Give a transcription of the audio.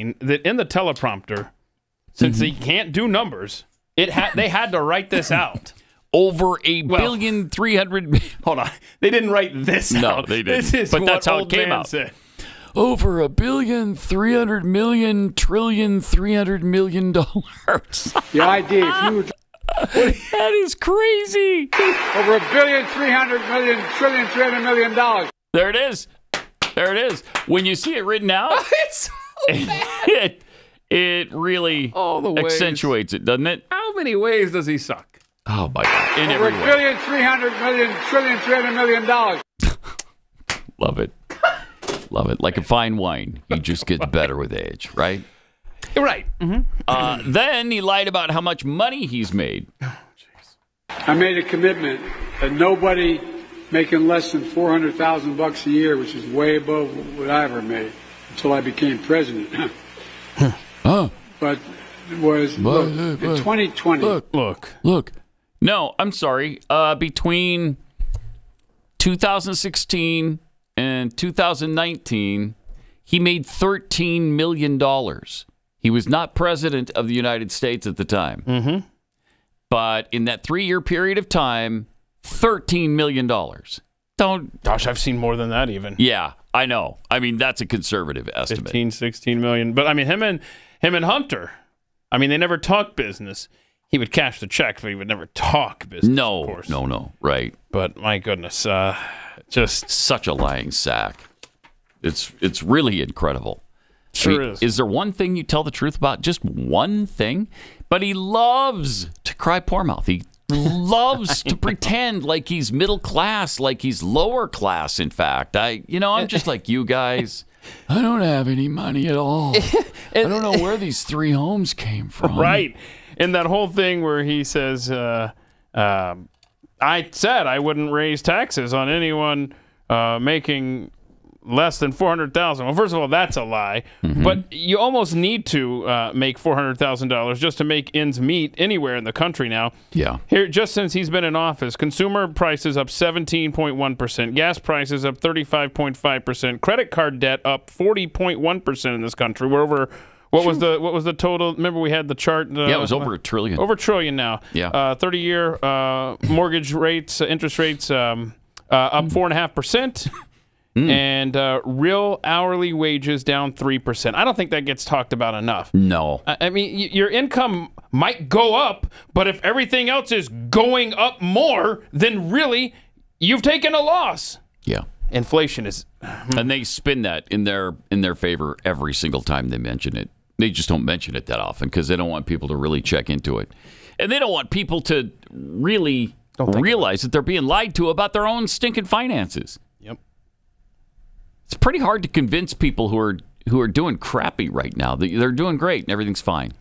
seen that in the teleprompter, since he can't do numbers, they had to write this out. Over a billion 300. Hold on, they didn't write this out. No, they didn't. This is but what that's how it old came man out. said. Over a billion 300 million trillion $300 million. The idea, if you were That is crazy. over a billion, 300 million, trillion, $300 million. There it is. There it is. When you see it written out, It's so bad. it really All the ways. accentuates it, doesn't it? How many ways does he suck? Oh, my God. In Over every a way. billion, 300 million, trillion, $300 million. Love it. Love it. Like a fine wine. He just gets better with age, right? Right. Mm-hmm. Then he lied about how much money he's made. I made a commitment that nobody making less than $400,000 a year, which is way above what I ever made, until I became president. But it was, look, in 2020. Look. No, I'm sorry. Between 2016 and 2019, he made $13 million. He was not president of the United States at the time. Mm-hmm. But in that 3-year period of time, $13 million. Gosh, I've seen more than that even. Yeah, I know. I mean, that's a conservative estimate. 15, 16 million. But I mean, him and Hunter, I mean, they never talk business. He would cash the check, but he would never talk business. No, of course. no. Right. But my goodness, just Such a lying sack. It's really incredible. sure I mean, is. Is there one thing you tell the truth about? Just one thing? But he loves to cry poor mouth. He loves to pretend like he's middle class, like he's lower class, in fact. I'm just like you guys. I don't have any money at all. I don't know where these 3 homes came from. Right. And that whole thing where he says, I said I wouldn't raise taxes on anyone making less than $400,000. Well, first of all, that's a lie. Mm-hmm. But you almost need to make $400,000 just to make ends meet anywhere in the country now. Yeah. Here, just since he's been in office, consumer prices up 17.1%, gas prices up 35.5%, credit card debt up 40.1% in this country. We're over. What was the total? Remember we had the chart. Yeah, it was over $1 trillion. Over $1 trillion now. Yeah. 30-year mortgage rates, interest rates up 4.5%. And real hourly wages down 3%. I don't think that gets talked about enough. No. I mean, your income might go up, but if everything else is going up more, then really you've taken a loss. Yeah. Inflation is. And they spin that in their favor every single time they mention it. They just don't mention it that often because they don't want people to really check into it. And they don't want people to really realize that they're being lied to about their own stinking finances. Yep. pretty hard to convince people who are doing crappy right now. They're doing great and everything's fine.